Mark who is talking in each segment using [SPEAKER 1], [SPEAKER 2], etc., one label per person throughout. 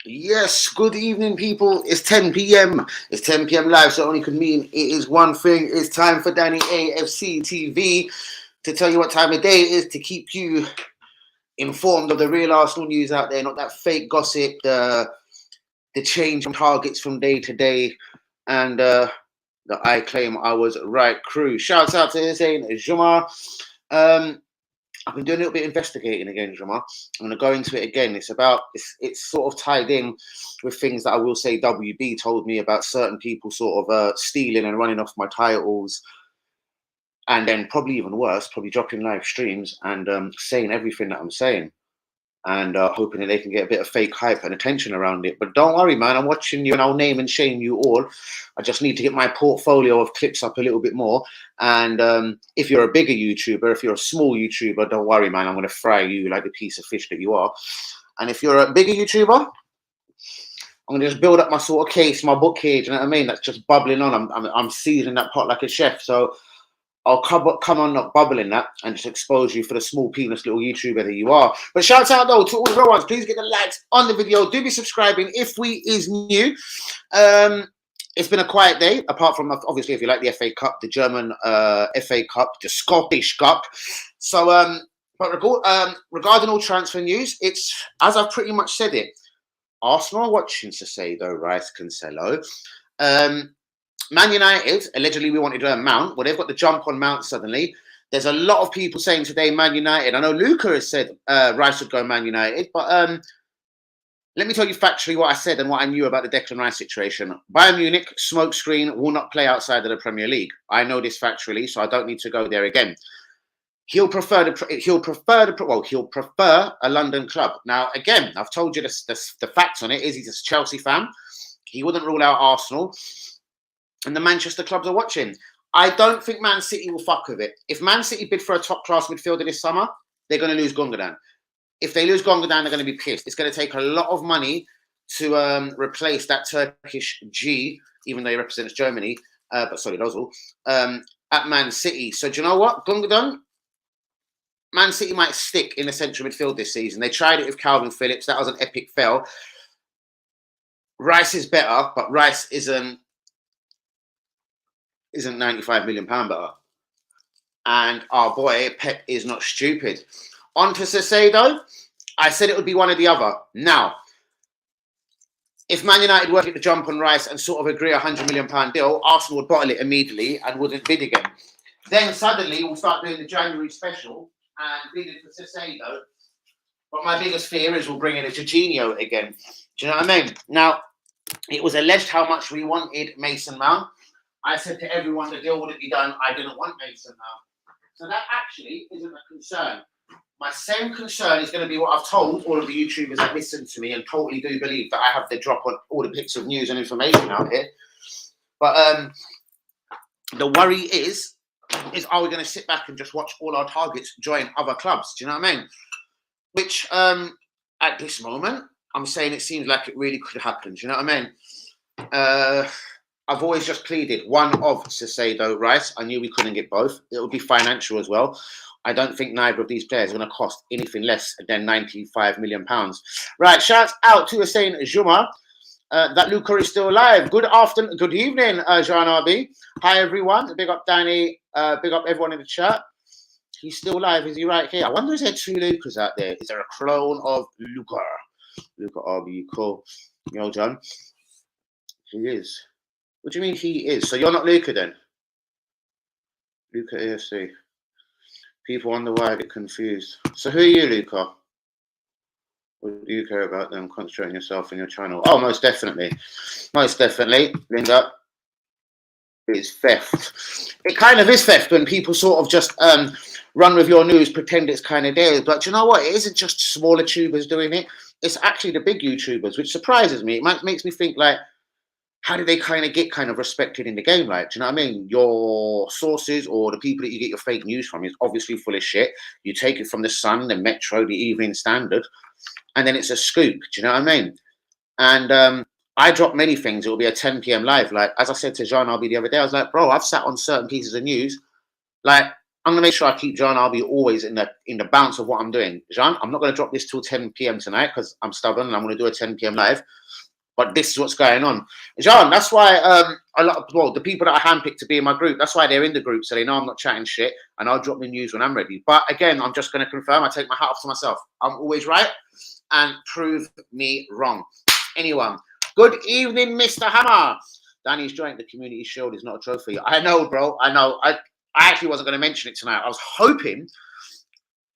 [SPEAKER 1] Yes, good evening, people. It's 10 p.m. It's 10 p.m. live, so it only could mean it is one thing. It's time for Danny AFC TV to tell you what time of day it is, to keep you informed of the real Arsenal news out there, not that fake gossip, the change in targets from day to day, and the I claim I was right crew. Shouts out to Hussein Juma. I've been doing a little bit of investigating again, Jama. I'm going to go into it again. It's sort of tied in with things that I will say WB told me about certain people sort of stealing and running off my titles. And then probably even worse, probably dropping live streams and saying everything that I'm saying. And hoping that they can get a bit of fake hype and attention around it. But don't worry, man. I'm watching you and I'll name and shame you all. I just need to get my portfolio of clips up a little bit more. And if you're a bigger YouTuber, if you're a small YouTuber, don't worry, man. I'm going to fry you like the piece of fish that you are. And if you're a bigger YouTuber, I'm going to just build up my sort of case, my book cage, you know what I mean? That's just bubbling on. I'm seasoning that pot like a chef. So I'll come on not bubbling that and just expose you for the small penis little YouTuber that you are. But shout out though to all the real ones. Please get the likes on the video. Do be subscribing if we is new. It's been a quiet day, apart from obviously if you like the FA Cup, the German FA Cup, the Scottish Cup. So but regarding all transfer news, it's as I've pretty much said it. Arsenal are watching Saicedo, Rice, Cancelo. Man United, allegedly we wanted Mount. Well, they've got the jump on Mount suddenly. There's a lot of people saying today Man United. I know Luca has said Rice would go Man United, but let me tell you factually what I said and what I knew about the Declan Rice situation. Bayern Munich, smokescreen, will not play outside of the Premier League. I know this factually, so I don't need to go there again. He'll prefer a London club. Now, again, I've told you the facts on it is he's a Chelsea fan. He wouldn't rule out Arsenal. And the Manchester clubs are watching. I don't think Man City will fuck with it. If Man City bid for a top-class midfielder this summer, they're going to lose Gundogan. If they lose Gundogan, they're going to be pissed. It's going to take a lot of money to replace that Turkish G, even though he represents Germany, but sorry, Ozil, at Man City. So do you know what? Gundogan, Man City might stick in the central midfield this season. They tried it with Calvin Phillips. That was an epic fail. Rice is better, but Rice isn't £95 million better. And our boy Pep is not stupid. On to Saicedo. I said it would be one or the other. Now, if Man United were to get the jump on Rice and sort of agree a £100 million deal, Arsenal would bottle it immediately and wouldn't bid again. Then suddenly we'll start doing the January special and bidding for Saicedo. But my biggest fear is we'll bring in a Jorginho again. Do you know what I mean? Now, it was alleged how much we wanted Mason Mount. I said to everyone the deal wouldn't be done. I didn't want Mason Mount. So that actually isn't a concern. My same concern is going to be what I've told all of the YouTubers that listen to me and totally do believe that I have the drop on all the bits of news and information out here. But the worry is are we going to sit back and just watch all our targets join other clubs? Do you know what I mean? Which at this moment, I'm saying it seems like it really could happen. Do you know what I mean? I've always just pleaded one of Saicedo, Rice. I knew we couldn't get both. It would be financial as well. I don't think neither of these players are going to cost anything less than £95 million. Right, shouts out to Hussein Juma. That Luca is still alive. Good afternoon, good evening, Jean RB. Hi, everyone. Big up Danny. Big up everyone in the chat. He's still alive. Is he right here? I wonder if there are two Lucas out there. Is there a clone of Luca? Luca RB, cool. Yo, John. He is. What do you mean he is? So you're not Luca then? Luca AFC. People wonder why I get confused. So who are you, Luca? What do you care about them? Concentrating yourself on your channel. Oh, most definitely. Most definitely. Linda. It's theft. It kind of is theft when people sort of just run with your news, pretend it's kind of theirs. But you know what? It isn't just smaller tubers doing it. It's actually the big YouTubers, which surprises me. It makes me think like, how do they kind of get respected in the game? Like, do you know what I mean? Your sources or the people that you get your fake news from is obviously full of shit. You take it from the Sun, the Metro, the Evening Standard, and then it's a scoop. Do you know what I mean? And I drop many things. It will be a 10 p.m. live. Like, as I said to Jean RB the other day, I was like, bro, I've sat on certain pieces of news. Like, I'm going to make sure I keep Jean Arby always in the bounce of what I'm doing. Jean, I'm not going to drop this till 10 p.m. tonight because I'm stubborn and I'm going to do a 10 p.m. live. But this is what's going on. Jean, that's why the people that I handpicked to be in my group, that's why they're in the group, so they know I'm not chatting shit, and I'll drop the news when I'm ready. But again, I'm just going to confirm, I take my hat off to myself. I'm always right, and prove me wrong. Anyone. Good evening, Mr. Hammer. Danny's joint, the Community Shield is not a trophy. I know, bro. I know. I actually wasn't going to mention it tonight. I was hoping,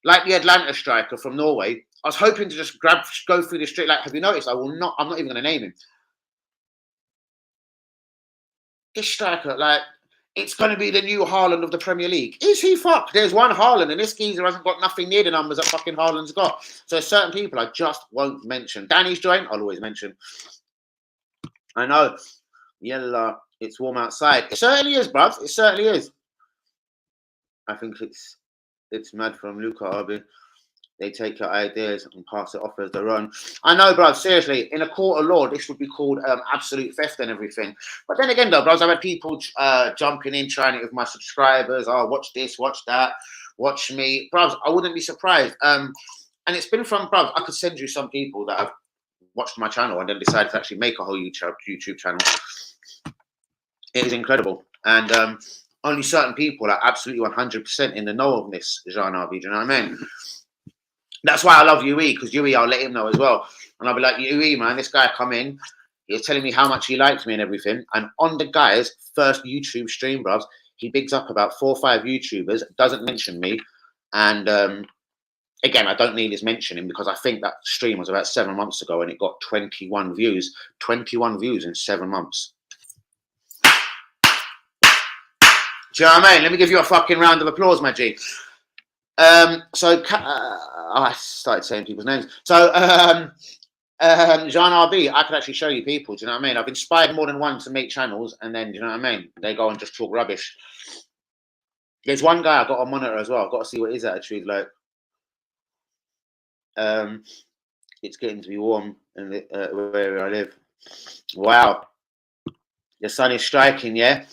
[SPEAKER 1] like the Atlanta striker from Norway, I was hoping to just go through the street. Like, have you noticed? I'm not even going to name him. This striker, like, it's going to be the new Haaland of the Premier League. Is he fucked? There's one Haaland, and this geezer hasn't got nothing near the numbers that fucking Haaland's got. So certain people I just won't mention. Danny's joint, I'll always mention. I know. Yella, it's warm outside. It certainly is, bruv. It certainly is. I think it's mad from Luca Arby. They take your ideas and pass it off as their own. I know, bro, seriously, in a court of law, this would be called absolute theft and everything. But then again, though, bros, I've had people jumping in, trying it with my subscribers. Oh, watch this, watch that, watch me. Bros, I wouldn't be surprised. And it's been from, bros, I could send you some people that have watched my channel and then decided to actually make a whole YouTube channel. It is incredible. And only certain people are absolutely 100% in the know of this, Jean Arby, do you know what I mean? That's why I love UE, because UE, I'll let him know as well. And I'll be like, UE, man, this guy come in, he was telling me how much he liked me and everything. And on the guy's first YouTube stream, bros, he bigs up about 4 or 5 YouTubers, doesn't mention me. And again, I don't need his mentioning because I think that stream was about 7 months ago and it got 21 views. 21 views in 7 months. Do you know what I mean? Let me give you a fucking round of applause, my G. I started saying people's names. So, Jean Arby, I could actually show you people. Do you know what I mean? I've inspired more than one to make channels, and then, do you know what I mean? They go and just talk rubbish. There's one guy I've got on monitor as well. I've got to see what his attitude like. It's getting to be warm in where I live. Wow. The sun is striking, yeah?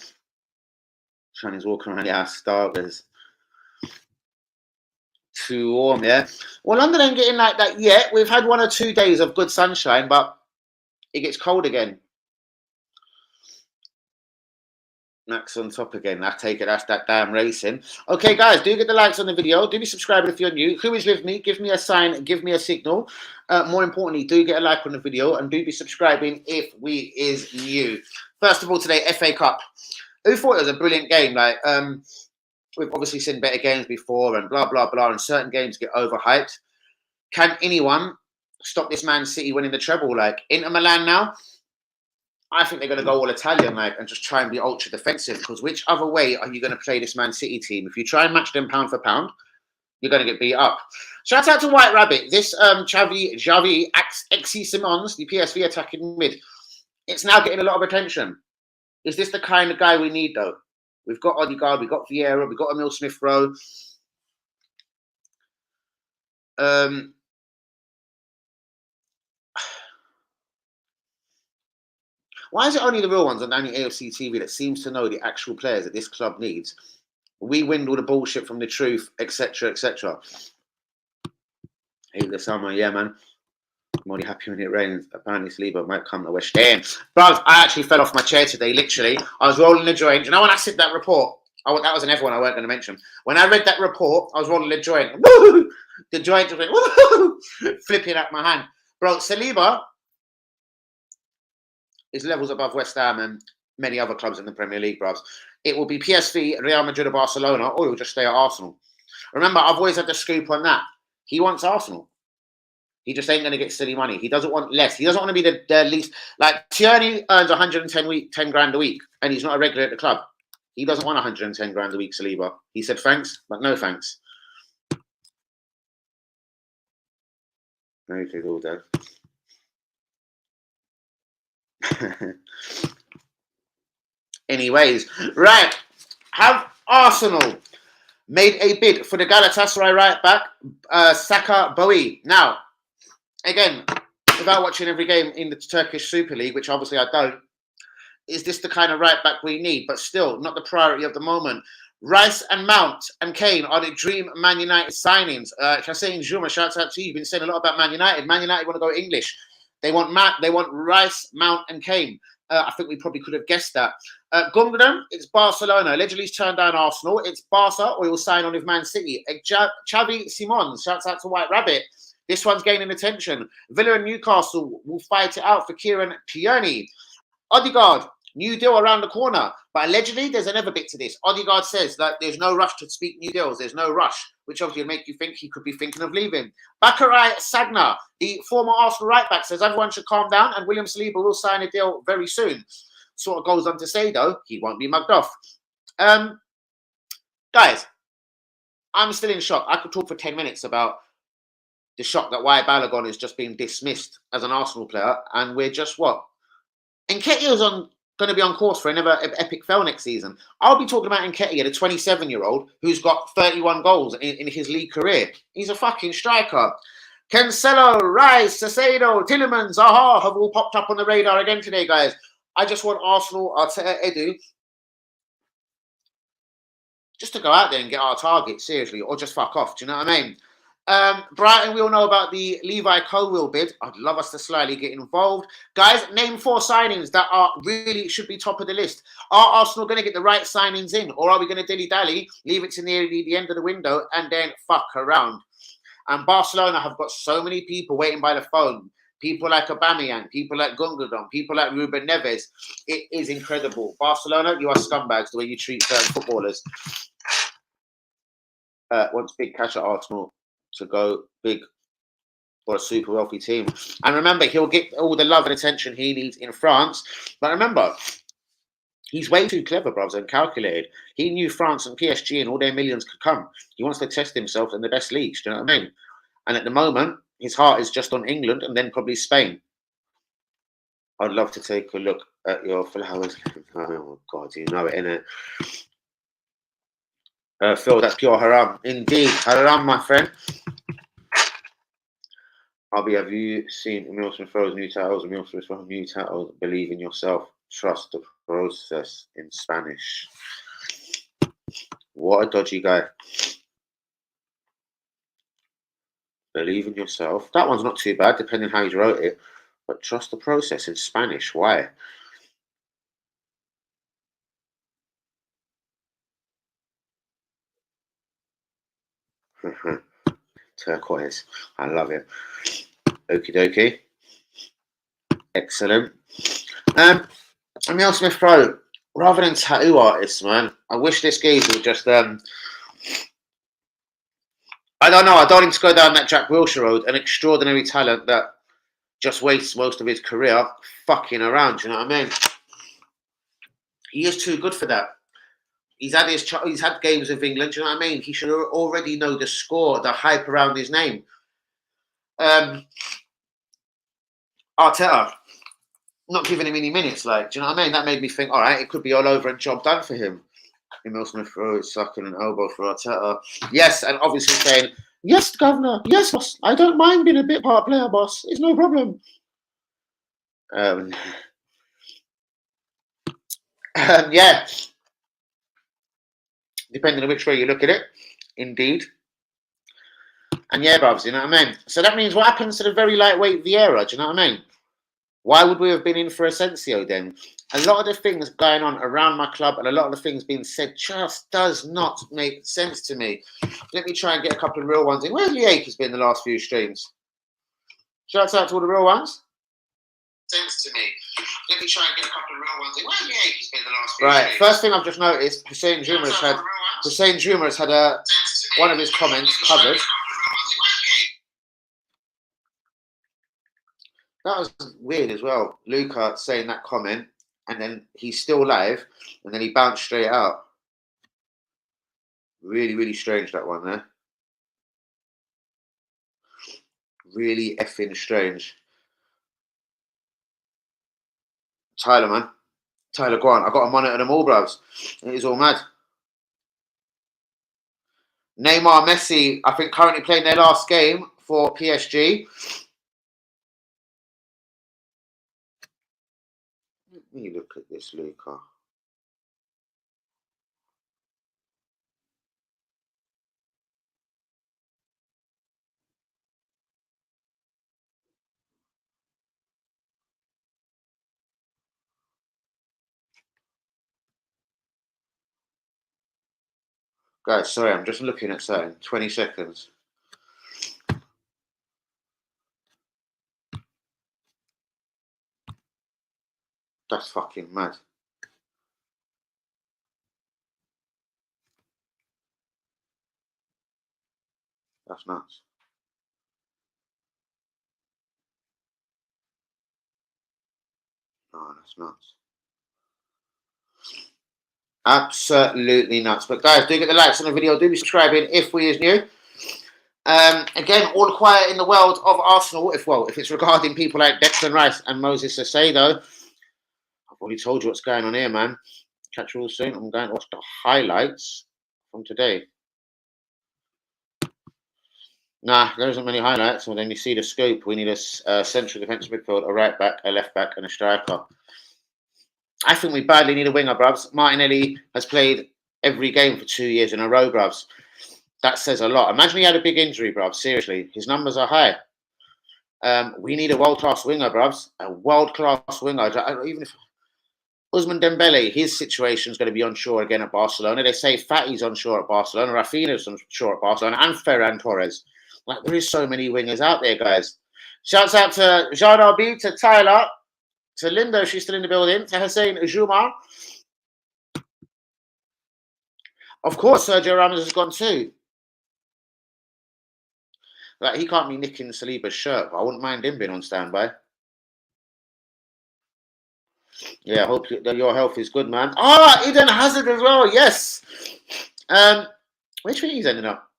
[SPEAKER 1] Sun is walking around the house, starters. Too warm, yeah. Well, London ain't getting like that yet. We've had 1 or 2 days of good sunshine, but it gets cold again. Max on top again. I take it that's that damn racing. Okay, guys, do get the likes on the video. Do be subscribing if you're new. Who is with me? Give me a sign. Give me a signal. More importantly, do get a like on the video and do be subscribing if we is new. First of all, today, FA Cup. Who thought it was a brilliant game? Like, we've obviously seen better games before and blah, blah, blah, and certain games get overhyped. Can anyone stop this Man City winning the treble? Like, Inter Milan now, I think they're going to go all Italian, like, and just try and be ultra defensive, because which other way are you going to play this Man City team? If you try and match them pound for pound, you're going to get beat up. Shout out to White Rabbit. This Xavi Exi Simons, the PSV attacking mid, it's now getting a lot of attention. Is this the kind of guy we need, though? We've got Odegaard, we've got Vieira, we've got Emil Smith-Rowe. Why is it only the real ones on any AFC TV that seems to know the actual players that this club needs? We win all the bullshit from the truth, etc., etc. Hate the summer, yeah, man. I'm only happy when it rains. Apparently, Saliba might come to West Ham. Bruv, I actually fell off my chair today, literally. I was rolling the joint. You know when I said that report? That was an everyone I weren't going to mention. When I read that report, I was rolling the joint. Woo! The joint just went, woo! Flipping out my hand. Bro, Saliba is levels above West Ham and many other clubs in the Premier League, bruv. It will be PSV, Real Madrid or Barcelona, or he'll just stay at Arsenal. Remember, I've always had the scoop on that. He wants Arsenal. He just ain't going to get silly money. He doesn't want less. He doesn't want to be the least. Like, Tierney earns 10 grand a week, and he's not a regular at the club. He doesn't want 110 grand a week, Saliba. He said thanks, but no thanks. Okay, all done. Anyways, right. Have Arsenal made a bid for the Galatasaray right back, Saka Bowie? Now, again, without watching every game in the Turkish Super League, which obviously I don't, is this the kind of right back we need? But still, not the priority of the moment. Rice and Mount and Kane are the dream Man United signings. Hussein Juma, shouts out to you. You've been saying a lot about Man United. Man United want to go English. They want They want Rice, Mount, and Kane. I think we probably could have guessed that. Gundogan, it's Barcelona. Allegedly he's turned down Arsenal. It's Barca, or he'll sign on with Man City. Xavi Simons, shouts out to White Rabbit. This one's gaining attention. Villa and Newcastle will fight it out for Kieran Tierney. Odegaard, new deal around the corner. But allegedly, there's another bit to this. Odegaard says that there's no rush to speak new deals. There's no rush, which obviously will make you think he could be thinking of leaving. Bakary Sagna, the former Arsenal right back, says everyone should calm down and William Saliba will sign a deal very soon. Sort of goes on to say, though, he won't be mugged off. Guys, I'm still in shock. I could talk for 10 minutes about the shock that Wyatt Balogun is just being dismissed as an Arsenal player, and we're just what? Nketiah's going to be on course for another epic fail next season. I'll be talking about Nketiah, the 27-year-old who's got 31 goals in his league career. He's a fucking striker. Cancelo, Rice, Caicedo, Tielemans, Zaha have all popped up on the radar again today, guys. I just want Arsenal, ARTETA, EDU, just to go out there and get our target, seriously, or just fuck off. Do you know what I mean? Brighton, we all know about the Levi Colwill bid. I'd love us to slightly get involved. Guys, name 4 signings that are really should be top of the list. Are Arsenal going to get the right signings in? Or are we going to dilly-dally, leave it to nearly the end of the window and then fuck around? And Barcelona have got so many people waiting by the phone. People like Aubameyang, people like Gundogan, people like Ruben Neves. It is incredible. Barcelona, you are scumbags the way you treat certain footballers. Wants big cash at Arsenal to go big for a super wealthy team. And remember, he'll get all the love and attention he needs in France. But remember, he's way too clever, brothers, and calculated. He knew France and PSG and all their millions could come. He wants to test himself in the best leagues. Do you know what I mean? And at the moment, his heart is just on England and then probably Spain. I'd love to take a look at your flowers. Oh, God, you know it, innit? Phil, that's pure haram. Indeed, haram, my friend. Have you seen Emil Smith-Rowe's new titles? Emil Smith-Rowe's new titles, believe in yourself, trust the process in Spanish. What a dodgy guy. Believe in yourself. That one's not too bad, depending how you wrote it. But trust the process in Spanish. Why? Turquoise. I love it. Okie dokie. Excellent. Emil Smith-Rowe, rather than tattoo artists, man, I wish this geezer would just I don't know. I don't need to go down that Jack Wilshere road. An extraordinary talent that just wastes most of his career fucking around. Do you know what I mean? He is too good for that. He's had games with England. Do you know what I mean? He should already know the score, the hype around his name. Arteta not giving him any minutes. Like, do you know what I mean? That made me think. All right, it could be all over and job done for him. Emil Smith-Rowe is sucking an elbow for Arteta. Yes, and obviously saying, yes, governor, yes, boss. I don't mind being a bit part player, boss. It's no problem. Yeah. Depending on which way you look at it, indeed. And yeah, bruvs, you know what I mean? So that means what happens to the very lightweight Vieira? Do you know what I mean? Why would we have been in for Asensio then? A lot of the things going on around my club and a lot of the things being said just does not make sense to me. Let me try and get a couple of real ones in. Where's Lee Akers been the last few streams? Shouts out to all the real ones. Sense to me. Let me try and get a couple of real ones in. Where's Lee Akers been the last few streams? Right, first thing I've just noticed, Hussein Juma has had one of his comments covered. That was weird as well. Luca saying that comment, and then he's still live, and then he bounced straight out. Really, really strange, that one there. Really effing strange. Tyler, man. Tyler, go on. I've got to monitor them all, bros. It is all mad. Neymar, Messi, I think currently playing their last game for PSG. Let me look at this, Luca. Guys, sorry, I'm just looking at something. 20 seconds. That's fucking mad. That's nuts. Oh, that's nuts. Absolutely nuts. But guys, do get the likes on the video. Do be subscribing if we is new. Again, all quiet in the world of Arsenal. If it's regarding people like Declan Rice and Moses Caicedo, I've already told you what's going on here, man. Catch you all soon. I'm going to watch the highlights from today. Nah, there isn't many highlights. And then you see the scoop. We need a central defensive midfield, a right back, a left back, and a striker. I think we badly need a winger, bruvs. Martinelli has played every game for 2 years in a row, bruvs. That says a lot. Imagine he had a big injury, bruvs. Seriously, his numbers are high. We need a world-class winger, bruvs. A world-class winger. Even if Ousmane Dembele, his situation is going to be unsure again at Barcelona. They say Fatty's unsure at Barcelona, Rafinha's unsure at Barcelona, and Ferran Torres. Like, there is so many wingers out there, guys. Shouts out to Jean Arby, to Tyler, to Linda, she's still in the building, to Hussein Juma. Of course, Sergio Ramos has gone too. Like, he can't be nicking Saliba's shirt, but I wouldn't mind him being on standby. Yeah, I hope that your health is good, man. Ah, Eden Hazard as well, yes. Where do you think he's ending up?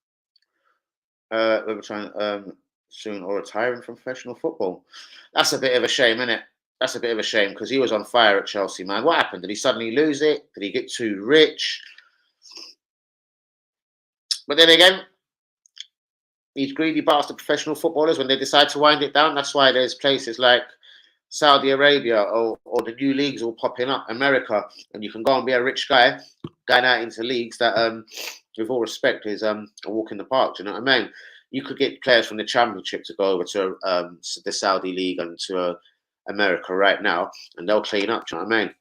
[SPEAKER 1] We're trying soon or retiring from professional football. That's a bit of a shame, isn't it? That's a bit of a shame because he was on fire at Chelsea, man. What happened? Did he suddenly lose it? Did he get too rich? But then again, these greedy bastard professional footballers, when they decide to wind it down, that's why there's places like Saudi Arabia or the new leagues all popping up, America, and you can go and be a rich guy going out into leagues that, with all respect, is a walk in the park. Do you know what I mean? You could get players from the Championship to go over to the Saudi League and to America right now, and they'll clean up. Do you know what I mean?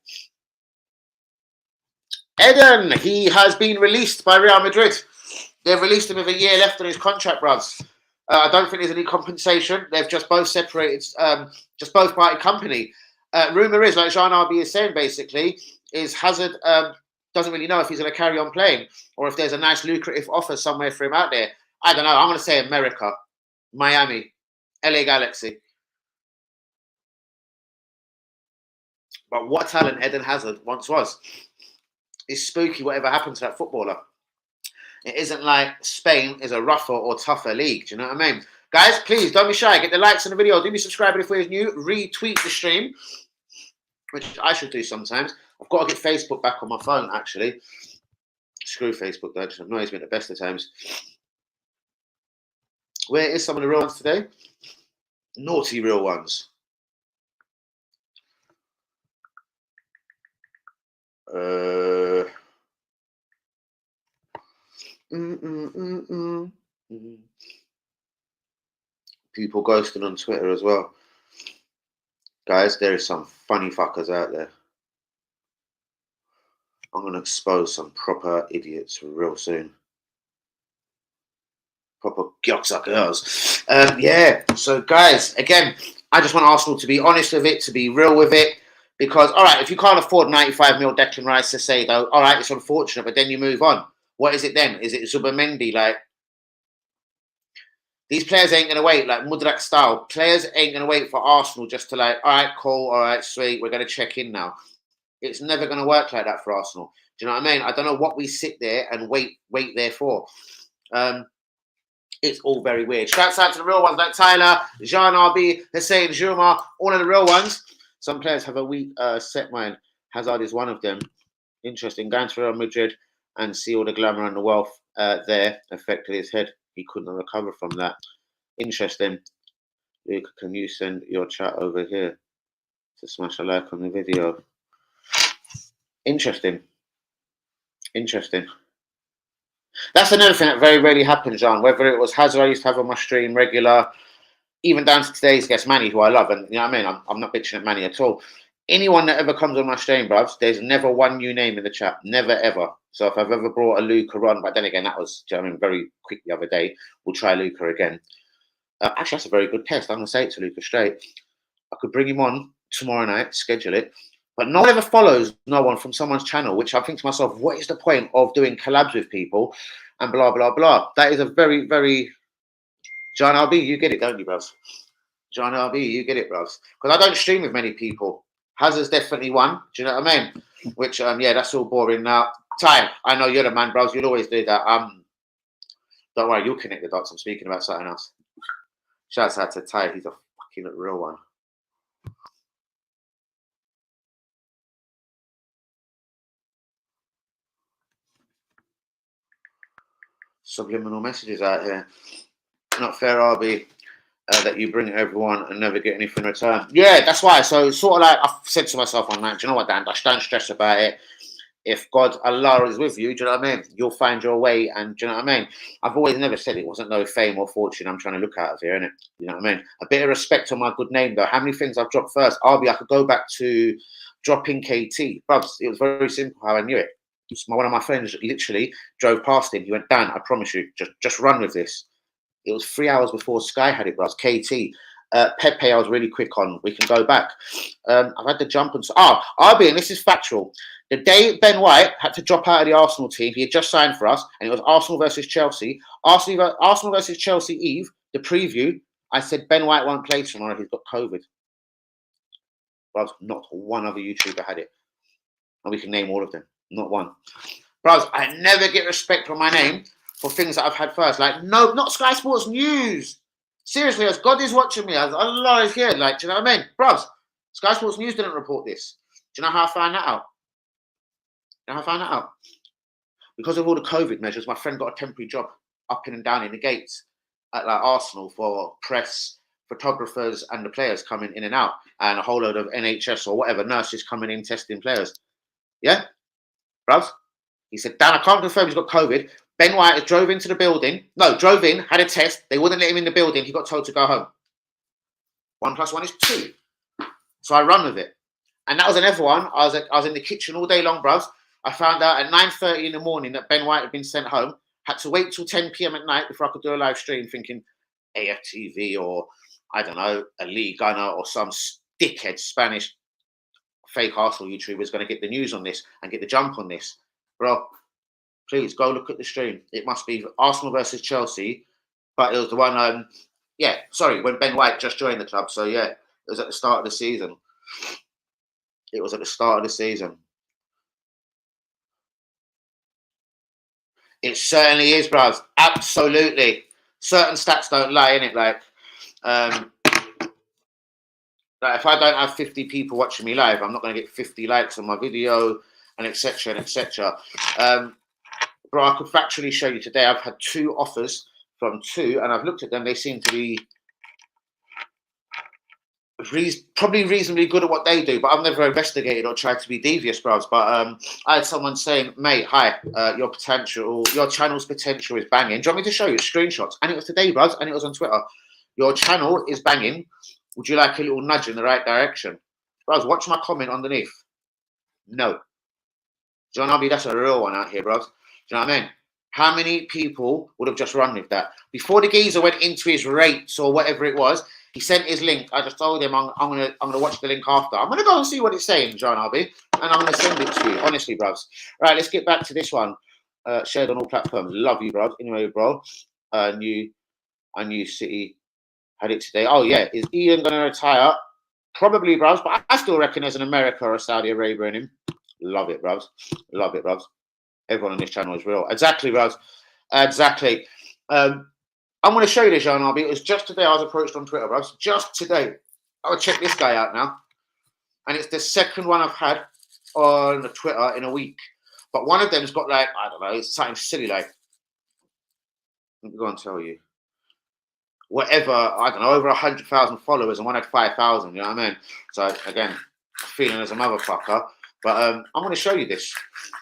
[SPEAKER 1] Eden, he has been released by Real Madrid. They've released him with a year left on his contract, bruvs. I don't think there's any compensation. They've just both separated, just both party company. Rumour is, like Jean Arby is saying, basically, is Hazard doesn't really know if he's going to carry on playing or if there's a nice lucrative offer somewhere for him out there. I don't know. I'm going to say America, Miami, LA Galaxy. But what talent Eden Hazard once was. It's spooky whatever happened to that footballer. It isn't like Spain is a rougher or tougher league. Do you know what I mean? Guys, please don't be shy. Get the likes on the video. Do be subscribing if we're new. Retweet the stream, which I should do sometimes. I've got to get Facebook back on my phone, actually. Screw Facebook, though. It annoys me at the best of times. Where is some of the real ones today? Naughty real ones. People ghosting on Twitter as well. Guys, there is some funny fuckers out there. I'm going to expose some proper idiots real soon. Proper girls. Yeah, so guys, again, I just want Arsenal to be honest with it, to be real with it. Because, all right, if you can't afford 95 mil Declan Rice to say, though, all right, it's unfortunate, but then you move on. What is it then? Is it Zubimendi? Like, these players ain't going to wait, like Mudrak style. Players ain't going to wait for Arsenal just to like, all right, cool, all right, sweet, we're going to check in now. It's never going to work like that for Arsenal. Do you know what I mean? I don't know what we sit there and wait there for. It's all very weird. Shouts out to the real ones like Tyler, Jean Arby, Hussein Juma, all of the real ones. Some players have a weak set mind. Hazard is one of them. Interesting. Going to Real Madrid and see all the glamour and the wealth there affected his head. He couldn't recover from that. Interesting. Luke, can you send your chat over here to smash a like on the video? Interesting. Interesting. That's another thing that very rarely happens, John. Whether it was Hazard I used to have on my stream regular, even down to today's guest, Manny, who I love, and you know what I mean? I'm not bitching at Manny at all. Anyone that ever comes on my stream, bruvs, there's never one new name in the chat. Never, ever. So if I've ever brought a Luca on, but then again, that was, I mean, very quick the other day. We'll try Luca again. Actually, that's a very good test. I'm going to say it to Luca straight. I could bring him on tomorrow night, schedule it. But no one ever follows no one from someone's channel, which I think to myself, what is the point of doing collabs with people and blah, blah, blah. That is a very, very... John RB, you get it, don't you, bros? John RB, you get it, bros. Because I don't stream with many people. Hazard's definitely one. Do you know what I mean? Which, yeah, that's all boring now. Ty, I know you're the man, bros. You'll always do that. Don't worry, you'll connect the dots. I'm speaking about something else. Shouts out to Ty. He's a fucking real one. Subliminal messages out here. Not fair, RB. That you bring everyone and never get anything in return. Yeah, that's why. So it's sort of like I've said to myself on that, do you know what, Dan? Don't stress about it. If God, Allah is with you, do you know what I mean? You'll find your way, and do you know what I mean? I've always never said it wasn't no fame or fortune I'm trying to look out of here, innit? You know what I mean? A bit of respect on my good name, though. How many things I've dropped first? I could go back to dropping KT. Brubs, it was very simple how I knew it. One of my friends literally drove past him. He went, Dan, I promise you, just run with this. It was 3 hours before Sky had it, bros. KT. Pepe, I was really quick on. We can go back. I've had the jump and... RB, and this is factual. The day Ben White had to drop out of the Arsenal team, he had just signed for us, and it was Arsenal versus Chelsea. Arsenal versus Chelsea Eve, the preview, I said Ben White won't play tomorrow. He's got COVID. Bros, not one other YouTuber had it. And we can name all of them. Not one. Bros, I never get respect for my name for things that I've had first. Like, no, not Sky Sports News. Seriously, as God is watching me, as Allah is here, like, do you know what I mean? Bros, Sky Sports News didn't report this. Do you know how I found that out? You know how I found that out? Because of all the COVID measures, my friend got a temporary job up in and down in the gates at like Arsenal for press, photographers, and the players coming in and out, and a whole load of NHS or whatever nurses coming in testing players. Yeah? Bros? He said, Dan, I can't confirm he's got COVID. Ben White drove into the building. No, drove in, had a test. They wouldn't let him in the building. He got told to go home. 1 + 1 is 2. So I run with it. And that was another one. I was in the kitchen all day long, bros. I found out at 9:30 in the morning that Ben White had been sent home. Had to wait till 10 p.m. at night before I could do a live stream, thinking AFTV or, I don't know, a League Gunner or some dickhead Spanish fake Arsenal YouTuber is going to get the news on this and get the jump on this. Bro, please go look at the stream. It must be Arsenal versus Chelsea, but it was the one, when Ben White just joined the club. So, yeah, it was at the start of the season. It was at the start of the season. It certainly is, bros. Absolutely. Certain stats don't lie, innit? Like if I don't have 50 people watching me live, I'm not going to get 50 likes on my video, and etc. and etc. Bro, I could factually show you today. I've had 2 offers from 2, and I've looked at them. They seem to be probably reasonably good at what they do, but I've never investigated or tried to be devious, bros. But I had someone saying, mate, hi, your channel's potential is banging. Do you want me to show you screenshots? And it was today, bros, and it was on Twitter. Your channel is banging. Would you like a little nudge in the right direction? Bros, watch my comment underneath. No. John Abby, that's a real one out here, bros. Do you know what I mean? How many people would have just run with that? Before the geezer went into his rates or whatever it was, he sent his link. I just told him I'm gonna watch the link after. I'm gonna go and see what it's saying, John Arby, and I'm gonna send it to you. Honestly, bros. Right, let's get back to this one. Shared on all platforms. Love you, bro. Anyway, bro. I knew City had it today. Oh yeah, is Ian gonna retire? Probably, bros. But I still reckon there's an America or a Saudi Arabia in him. Love it, bros. Love it, bros. Everyone on this channel is real. Exactly, bros. Exactly. I'm going to show you this, John Arby. It was just today I was approached on Twitter, bros. Just today. I'll check this guy out now. And it's the second one I've had on Twitter in a week. But one of them's got like, I don't know, it's something silly like, let me go and tell you. Whatever, I don't know, over 100,000 followers, and one had 5,000, you know what I mean? So again, feeling as a motherfucker. But I'm going to show you this.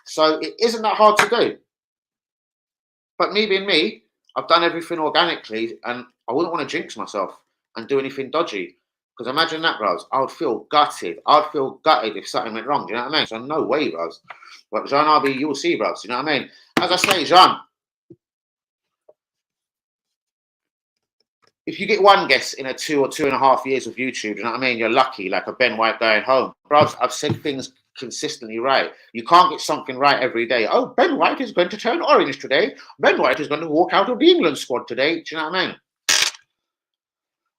[SPEAKER 1] So it isn't that hard to do. But me being me, I've done everything organically, and I wouldn't want to jinx myself and do anything dodgy. Because imagine that, bros. I would feel gutted. I'd feel gutted if something went wrong. Do you know what I mean? So no way, bros. But Jean RB, you'll see, bros. You know what I mean? As I say, Jean, if you get one guest in a 2 or 2.5 years of YouTube, you know what I mean? You're lucky, like a Ben White going home. Bros, I've said things consistently right. You can't get something right every day. Oh, Ben White is going to turn orange today. Ben White is going to walk out of the England squad today. Do you know what I mean?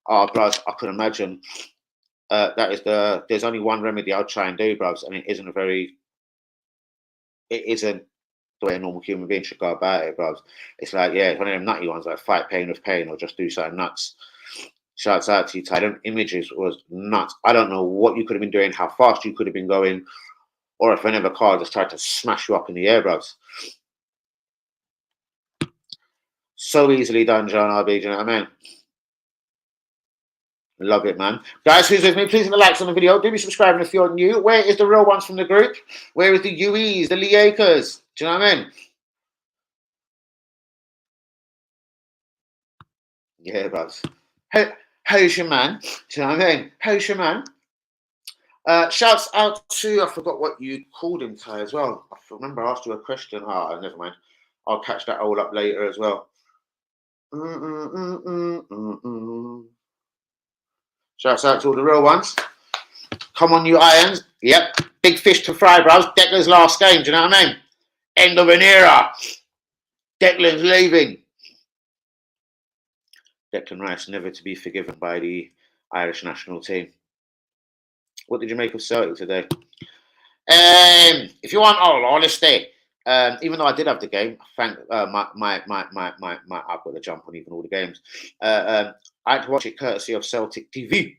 [SPEAKER 1] Oh, bros, I can imagine. There's only one remedy I'll try and do, bros, and it isn't the way a normal human being should go about it, bros. It's like, yeah, it's one of them nutty ones, like fight pain with pain or just do something nuts. Shouts out to you, Ty. Them images was nuts. I don't know what you could have been doing, how fast you could have been going, or if another car just tried to smash you up in the air, bros. So easily done, John RB, do you know what I mean? Love it, man. Guys, who's with me? Please hit the likes on the video. Do be subscribing if you're new. Where is the real ones from the group? Where is the UEs, the Liakers? Do you know what I mean? Yeah, bros. How's your man? Do you know what I mean? How's your man? Shouts out to, I forgot what you called him, Ty, as well. I remember I asked you a question. Oh, never mind. I'll catch that all up later as well. Shouts out to all the real ones. Come on, you irons. Yep. Big fish to fry, bros. Declan's last game. Do you know what I mean? End of an era. Declan's leaving. Declan Rice, never to be forgiven by the Irish national team. What did you make of Celtic today? If you want all honesty, even though I did have the game, thank I've got the jump on even all the games. I had to watch it courtesy of Celtic TV,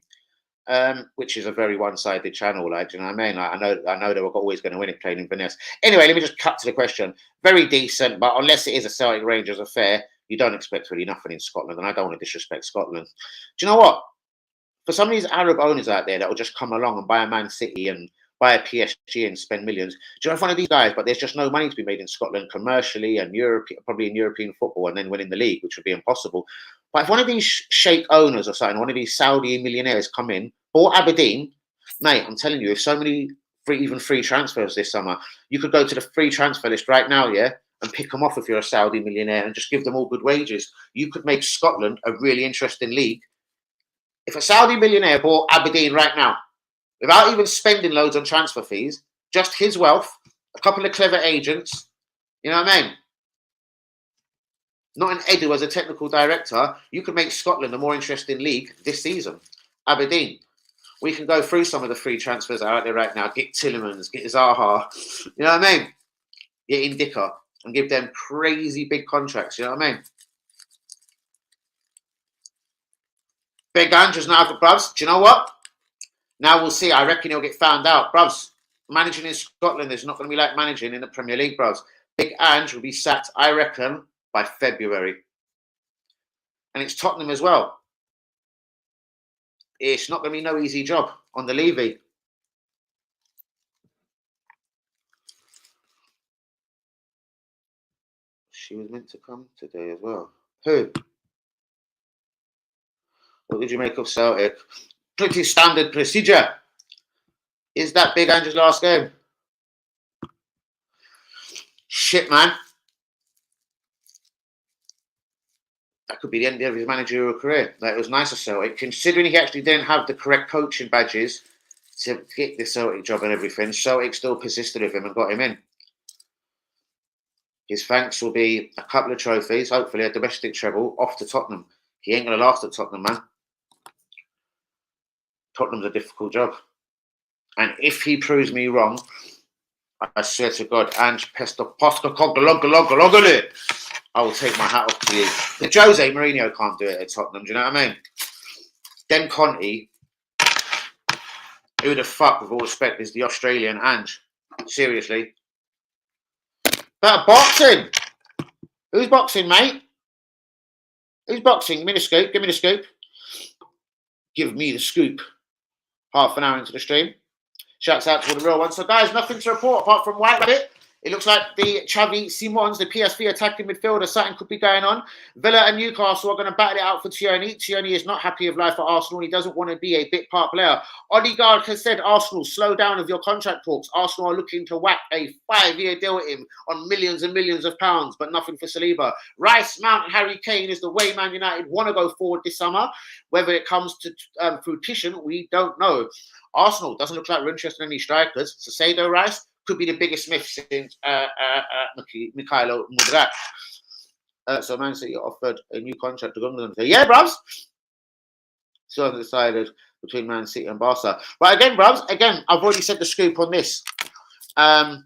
[SPEAKER 1] which is a very one-sided channel. Like, do you know what I mean? Like, I know they were always going to win it playing in Venice. Anyway, let me just cut to the question. Very decent, but unless it is a Celtic Rangers affair, you don't expect really nothing in Scotland, and I don't want to disrespect Scotland. Do you know what? For some of these Arab owners out there that will just come along and buy a Man City and buy a PSG and spend millions, do you know one of these guys? But there's just no money to be made in Scotland commercially and probably in European football, and then winning the league, which would be impossible. But if one of these sheikh owners or something, one of these Saudi millionaires come in, bought Aberdeen, mate, I'm telling you, if so many free transfers this summer, you could go to the free transfer list right now, yeah, and pick them off if you're a Saudi millionaire and just give them all good wages. You could make Scotland a really interesting league. If a Saudi millionaire bought Aberdeen right now, without even spending loads on transfer fees, just his wealth, a couple of clever agents, you know what I mean? Not an EDU as a technical director, you could make Scotland a more interesting league this season. Aberdeen. We can go through some of the free transfers out there right now. Get Tillemans, get Zaha, you know what I mean? Get Indica and give them crazy big contracts, you know what I mean? Big Andrew's now for Bruvs. Do you know what? Now we'll see. I reckon he'll get found out. Bruvs, managing in Scotland is not going to be like managing in the Premier League, Bruvs. Big Ange will be sacked, I reckon, by February. And it's Tottenham as well. It's not going to be no easy job on the Levy. She was meant to come today as well. Who? What did you make of Celtic? Pretty standard procedure. Is that Big Andrew's last game? Shit, man. That could be the end of his managerial career. Like, it was nice of Celtic, considering he actually didn't have the correct coaching badges to get the Celtic job and everything. Celtic still persisted with him and got him in. His thanks will be a couple of trophies, hopefully a domestic treble, off to Tottenham. He ain't going to last at Tottenham, man. Tottenham's a difficult job. And if he proves me wrong, I swear to God, Ange Pesto Posca Cogologologologole, I will take my hat off to you. The Jose Mourinho can't do it at Tottenham, do you know what I mean? Then Conte, who the fuck, with all respect, is the Australian Ange? Seriously. But boxing! Who's boxing, mate? Who's boxing? Give me the scoop, give me the scoop. Give me the scoop. Half an hour into the stream. Shouts out to all the real ones. So, guys, nothing to report apart from White Rabbit. It looks like the Xavi Simons, the PSV attacking midfielder, something could be going on. Villa and Newcastle are going to battle it out for Tierney. Tierney is not happy of life at Arsenal. He doesn't want to be a bit part player. Odegaard has said, Arsenal, slow down with your contract talks. Arsenal are looking to whack a 5-year deal with him on millions and millions of pounds, but nothing for Saliba. Rice, Mount, and Harry Kane is the way Man United want to go forward this summer. Whether it comes to fruition, we don't know. Arsenal doesn't look like we're interested in any strikers. Saido Rice could be the biggest myth since Mikhailo Mudryk. So Man City offered a new contract to Gundogan. Yeah, bruvs. So decided between Man City and Barca. But again, bruvs, I've already said the scoop on this. Again,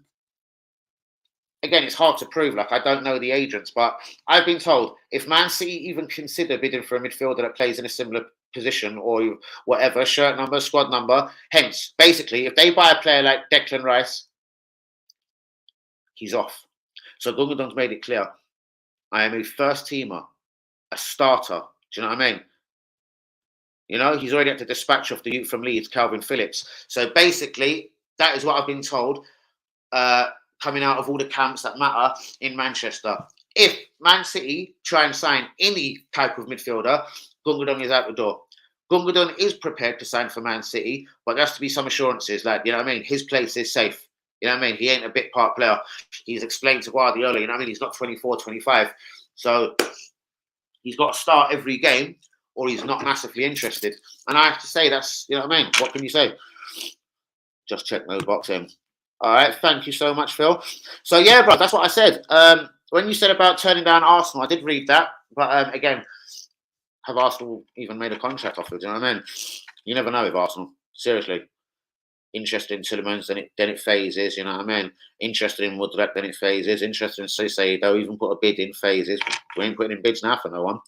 [SPEAKER 1] it's hard to prove. Like, I don't know the agents, but I've been told if Man City even consider bidding for a midfielder that plays in a similar position or whatever, shirt number, squad number, hence, basically, if they buy a player like Declan Rice, he's off. So Gundogan's made it clear. I am a first teamer, a starter. Do you know what I mean? You know, he's already had to dispatch off the youth from Leeds, Calvin Phillips. So basically, that is what I've been told coming out of all the camps that matter in Manchester. If Man City try and sign any type of midfielder, Gundogan is out the door. Gundogan is prepared to sign for Man City, but there has to be some assurances. Like, you know what I mean? His place is safe. You know what I mean? He ain't a bit part player. He's explained to Guardiola, you know what I mean? He's not 24, 25. So he's got to start every game or he's not massively interested. And I have to say that's, you know what I mean? What can you say? Just check no boxing. All right. Thank you so much, Phil. So, yeah, bro, that's what I said. When you said about turning down Arsenal, I did read that. But again, have Arsenal even made a contract offer? Do you know what I mean? You never know with Arsenal. Seriously. Interested in Tielemans, then it phases, you know what I mean? Interested in Mudryk, then it phases. Interested in Saido, even put a bid in phases. We ain't putting in bids now for no one.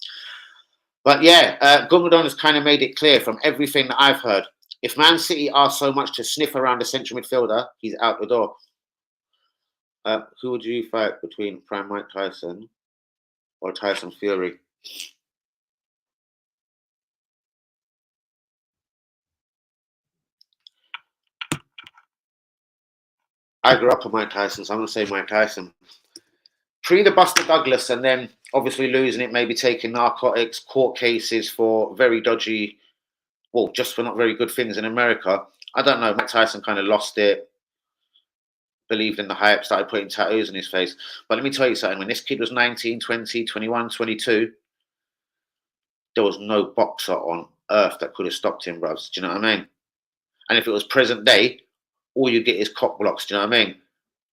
[SPEAKER 1] But yeah, Gundogan has kind of made it clear from everything that I've heard. If Man City are so much to sniff around a central midfielder, he's out the door. Who would you fight between Prime Mike Tyson or Tyson Fury? I grew up on Mike Tyson, so I'm going to say Mike Tyson. Pre the Buster Douglas and then obviously losing it, maybe taking narcotics, court cases for very dodgy, well, just for not very good things in America. I don't know. Mike Tyson kind of lost it, believed in the hype, started putting tattoos on his face. But let me tell you something. When this kid was 19, 20, 21, 22, there was no boxer on earth that could have stopped him, bros. Do you know what I mean? And if it was present day, all you get is cock blocks. Do you know what I mean?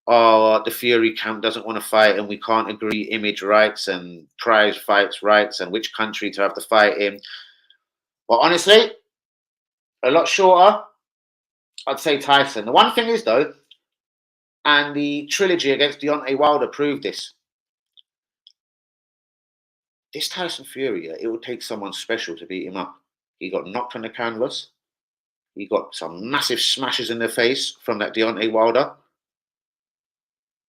[SPEAKER 1] Oh, the Fury camp doesn't want to fight and we can't agree image rights and prize fights rights and which country to have the fight in. But honestly, a lot shorter, I'd say Tyson. The one thing is, though, and the trilogy against Deontay Wilder proved this. This Tyson Fury, it would take someone special to beat him up. He got knocked on the canvas. He got some massive smashes in the face from that Deontay Wilder.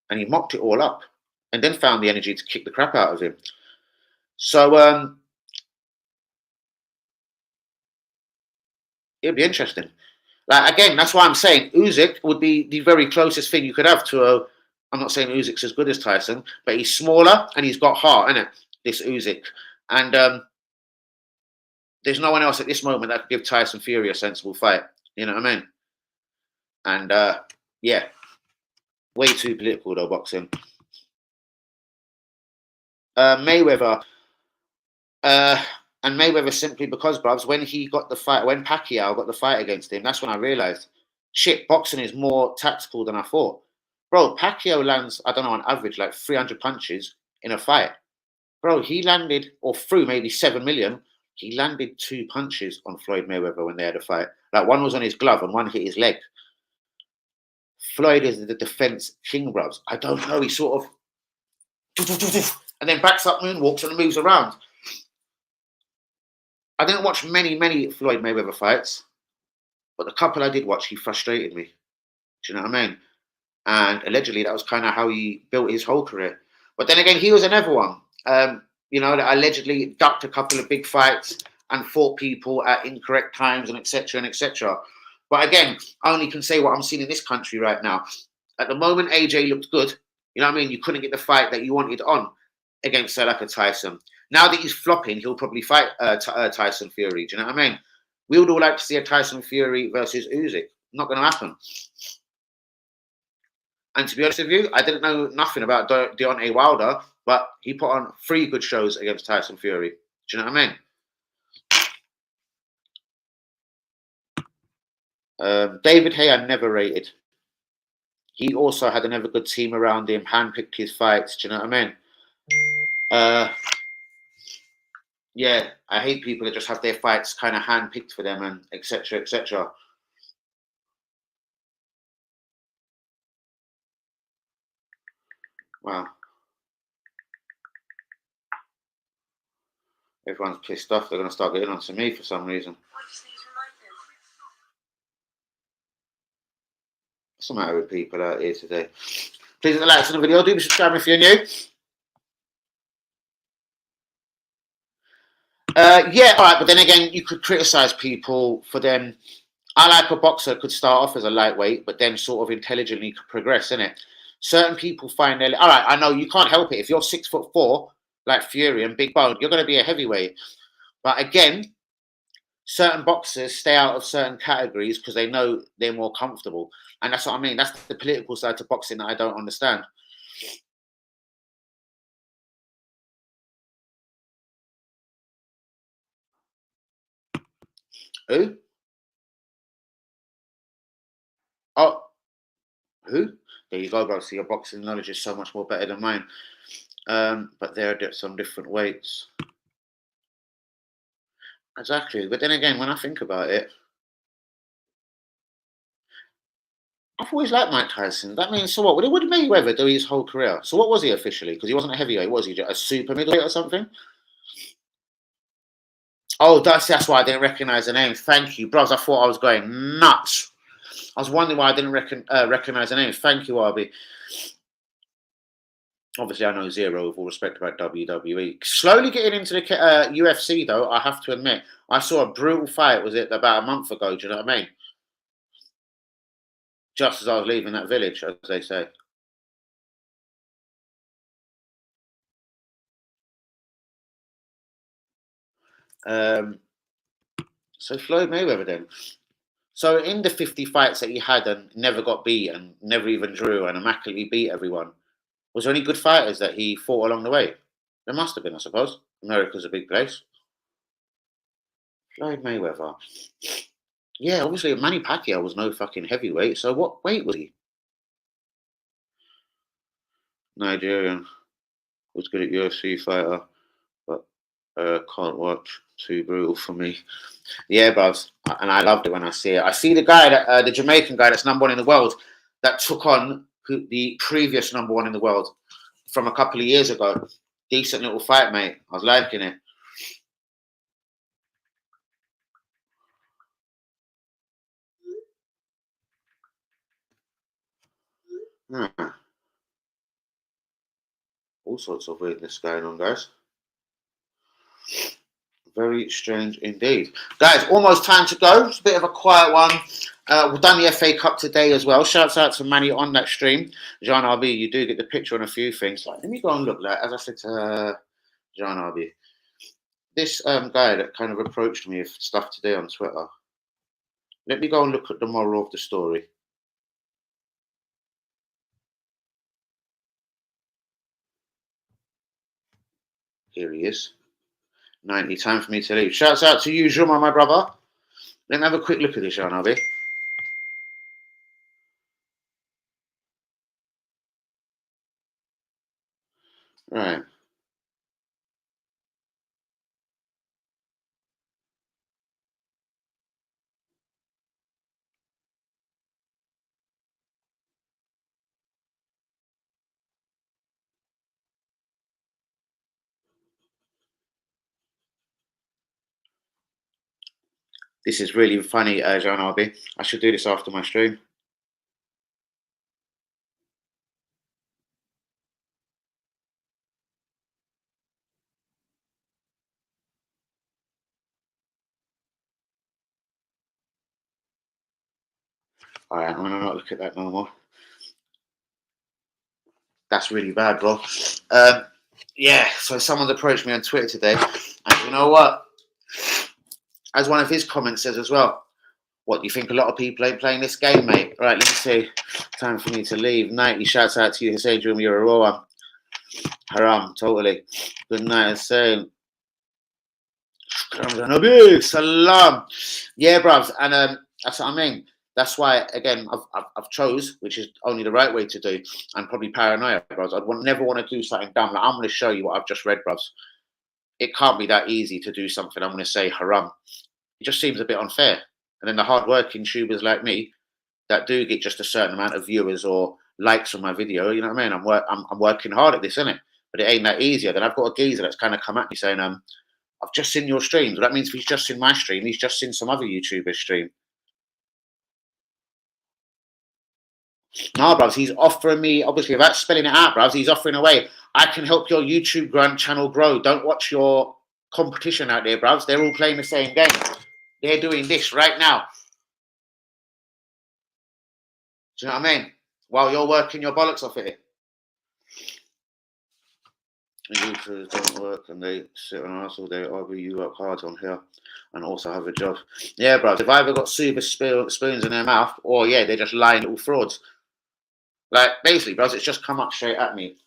[SPEAKER 1] And he mopped it all up. And then found the energy to kick the crap out of him. So, it'll be interesting. Like, again, that's why I'm saying Usyk would be the very closest thing you could have to a... I'm not saying Usyk's as good as Tyson, but he's smaller and he's got heart, innit? This Usyk. And there's no one else at this moment that could give Tyson Fury a sensible fight. You know what I mean? And, yeah. Way too political, though, boxing. Mayweather. And Mayweather simply because, bruvs, when he got the fight, when Pacquiao got the fight against him, that's when I realised, shit, boxing is more tactical than I thought. Bro, Pacquiao lands, I don't know, on average, like 300 punches in a fight. Bro, he landed, or threw maybe 7 million, he landed 2 punches on Floyd Mayweather when they had a fight. Like, one was on his glove and one hit his leg. Floyd is the defense king, bruvs. I don't know, he sort of, and then backs up, moonwalks and moves around. I didn't watch many Floyd Mayweather fights, but the couple I did watch, he frustrated me. Do you know what I mean? And allegedly, that was kind of how he built his whole career. But then again, he was another one, you know, that allegedly ducked a couple of big fights and fought people at incorrect times and etc. and etc. But again, I only can say what I'm seeing in this country right now. At the moment, AJ looked good. You know what I mean? You couldn't get the fight that you wanted on against like a Tyson. Now that he's flopping, he'll probably fight Tyson Fury. Do you know what I mean? We would all like to see a Tyson Fury versus Usyk. Not going to happen. And to be honest with you, I didn't know nothing about Deontay Wilder, but he put on 3 good shows against Tyson Fury. Do you know what I mean? David Hay, I never rated. He also had another good team around him, handpicked his fights. Do you know what I mean? Yeah, I hate people that just have their fights kind of handpicked for them and etc. etc. Wow. Everyone's pissed off. They're going to start getting on to me for some reason. What's the matter with people out here today? Please hit the likes on the video. Do subscribe if you're new. Yeah, all right, but then again, you could criticize people for them. I like a boxer could start off as a lightweight, but then sort of intelligently could progress, innit? Certain people find their. All right, I know you can't help it. If you're 6'4", like Fury and Big Bone, you're going to be a heavyweight. But again, certain boxers stay out of certain categories because they know they're more comfortable. And that's what I mean. That's the political side to boxing that I don't understand. Who? Oh, who? There you go, bro. See, your boxing knowledge is so much more better than mine. But they're at some different weights. Exactly. But then again, when I think about it, I've always liked Mike Tyson. That means, so what? What did Mayweather do his whole career? So what was he officially? Because he wasn't a heavyweight, was he? Just a super middleweight or something? Oh, that's why I didn't recognize the name. Thank you, bros. I thought I was going nuts. I was wondering why I didn't recognize the name. Thank you, Arby. Obviously, I know zero with all respect about WWE. Slowly getting into the UFC, though, I have to admit. I saw a brutal fight, was it, about a month ago? Do you know what I mean? Just as I was leaving that village, as they say. So Floyd Mayweather then. So in the 50 fights that he had and never got beat and never even drew and immaculately beat everyone, was there any good fighters that he fought along the way? There must have been, I suppose. America's a big place. Floyd Mayweather. Yeah, obviously Manny Pacquiao was no fucking heavyweight. So what weight was he? Nigerian. Was good at UFC fighter, but can't watch. Too brutal for me. Yeah, bros, and I loved it when I see it. I see the guy that the Jamaican guy that's #1 in the world that took on the previous #1 in the world from a couple of years ago. Decent little fight, mate. I was liking it. Hmm. All sorts of weirdness going on, guys. Very strange indeed. Guys, almost time to go. It's a bit of a quiet one. We've done the FA Cup today as well. Shouts out to Manny on that stream. John RB, you do get the picture on a few things. Let me go and look. Like, as I said to John RB, this guy that kind of approached me with stuff today on Twitter. Let me go and look at the moral of the story. Here he is. 90, time for me to leave. Shouts out to you, Juma, my brother. Let me have a quick look at this, John RB. Right. This is really funny, John RB. I should do this after my stream. All right, I'm going to not look at that no more. That's really bad, bro. Yeah, so someone's approached me on Twitter today, and you know what? As one of his comments says as well, what, do you think a lot of people ain't playing this game, mate? Right, let me see. Time for me to leave. Night, he shouts out to you, Hussein, you're a raw one. Haram, totally. Good night, Hussein. Salam. Yeah, bruv, and that's what I mean. That's why, again, I've chose, which is only the right way to do. I'm probably paranoia, bros. Never want to do something dumb. Like, I'm going to show you what I've just read, bros. It can't be that easy to do something. I'm going to say haram. It just seems a bit unfair. And then the hard-working tubers like me that do get just a certain amount of viewers or likes on my video, you know what I mean? I'm working hard at this, innit? But it ain't that easier. Then I've got a geezer that's kind of come at me saying, I've just seen your streams. Well, that means if he's just seen my stream, he's just seen some other YouTuber's stream. No, bruv, he's offering me, obviously, without spelling it out, bruv, he's offering away, I can help your YouTube channel grow. Don't watch your competition out there, bruv. They're all playing the same game. They're doing this right now. Do you know what I mean? While you're working your bollocks off at it. The YouTubers don't work and they sit on us all day. Either you work hard on here and also have a job. Yeah, bruv, they've either got super spoons in their mouth or, yeah, they're just lying little frauds. Like, basically, bros, it's just come up straight at me.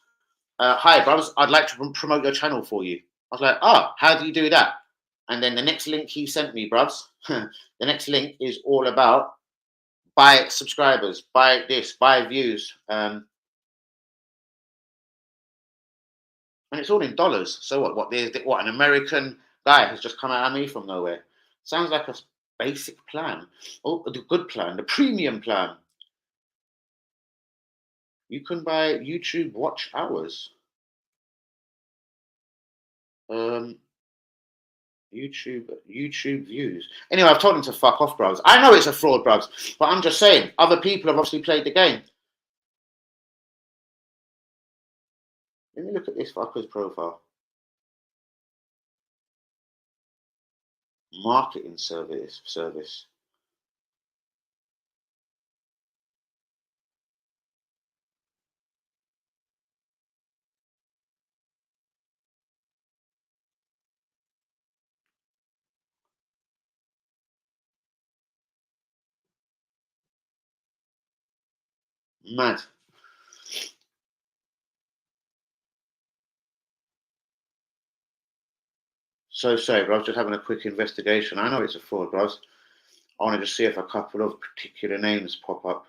[SPEAKER 1] Hi, bros, I'd like to promote your channel for you. I was like, oh, how do you do that? And then the next link he sent me, bros, the next link is all about buy subscribers, buy this, buy views. And it's all in dollars. So what? What? An American guy has just come out at me from nowhere. Sounds like a basic plan. Oh, the good plan, the premium plan. You can buy YouTube watch hours. YouTube views. Anyway, I've told him to fuck off, bros. I know it's a fraud, bros, but I'm just saying, other people have obviously played the game. Let me look at this fucker's profile. Marketing service. Mad. So sorry, bro. I was just having a quick investigation. I know it's a fraud, bros. I want to just see if a couple of particular names pop up.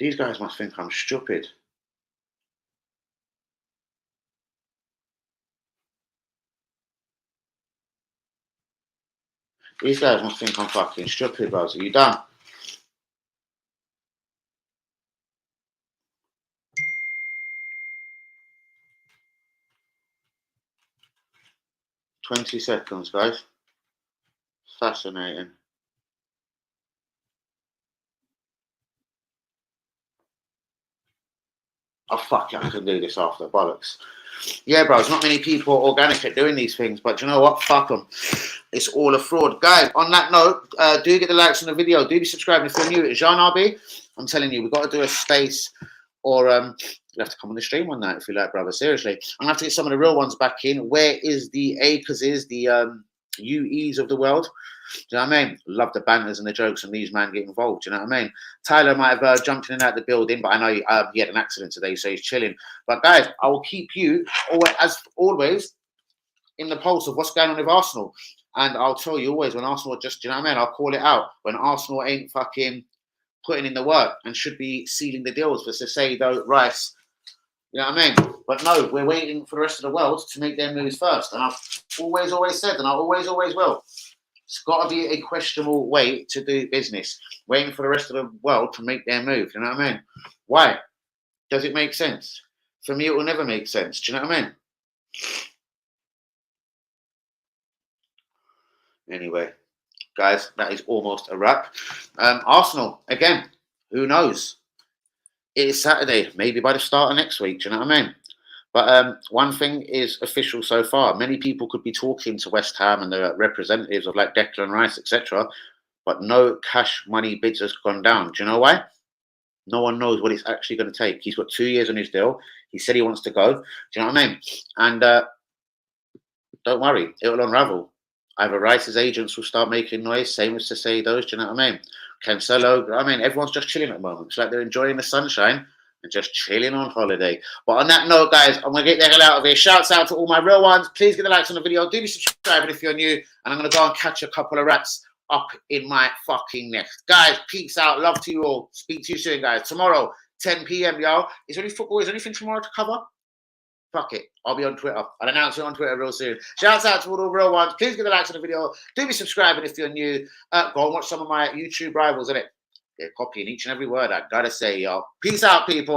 [SPEAKER 1] These guys must think I'm stupid. These guys must think I'm fucking stupid, bros. Are you done? "20 seconds, guys. Fascinating. Oh, fuck it, I can do this after, bollocks. Yeah, bros, not many people are organic at doing these things, but you know what? Fuck them. It's all a fraud. Guys, on that note, do get the likes on the video. Do be subscribing if you're new. It's Jean RB. I'm telling you, we've got to do a space or you'll have to come on the stream one night if you like, brother. Seriously. I'm going to have to get some of the real ones back in. Where is the Acres the UEs of the world? Do you know what I mean? Love the banners and the jokes and these man get involved. Do you know what I mean? Tyler might have jumped in and out the building, but I know he had an accident today, so he's chilling. But guys, I will keep you, as always, in the pulse of what's going on with Arsenal. And I'll tell you always when Arsenal just, do you know what I mean? I'll call it out. When Arsenal ain't fucking putting in the work and should be sealing the deals for Saicedo, Rice. You know what I mean? But no, we're waiting for the rest of the world to make their moves first. And I've always said, and I always will. It's got to be a questionable way to do business. Waiting for the rest of the world to make their move. You know what I mean? Why? Does it make sense? For me, it will never make sense. Do you know what I mean? Anyway, guys, that is almost a wrap. Arsenal, again, who knows? It is Saturday. Maybe by the start of next week. Do you know what I mean? But one thing is official so far. Many people could be talking to West Ham and the representatives of like Declan Rice, etc. But no cash money bids has gone down. Do you know why? No one knows what it's actually going to take. He's got 2 years on his deal. He said he wants to go. Do you know what I mean? And don't worry, it'll unravel. Either Rice's agents will start making noise, same as Caicedo's. Do you know what I mean? Cancelo. I mean, everyone's just chilling at the moment. It's like they're enjoying the sunshine and just chilling on holiday. But on that note, guys, I'm going to get the hell out of here. Shouts out to all my real ones. Please get the likes on the video. Do be subscribing if you're new. And I'm going to go and catch a couple of rats up in my fucking nest. Guys, peace out. Love to you all. Speak to you soon, guys. Tomorrow, 10 p.m, y'all. Is there any football? Is there anything tomorrow to cover? Fuck it. I'll be on Twitter. I'll announce it on Twitter real soon. Shouts out to all the real ones. Please get the likes on the video. Do be subscribing if you're new. Go and watch some of my YouTube rivals, innit? They're copying each and every word I gotta say, y'all. Peace out, people.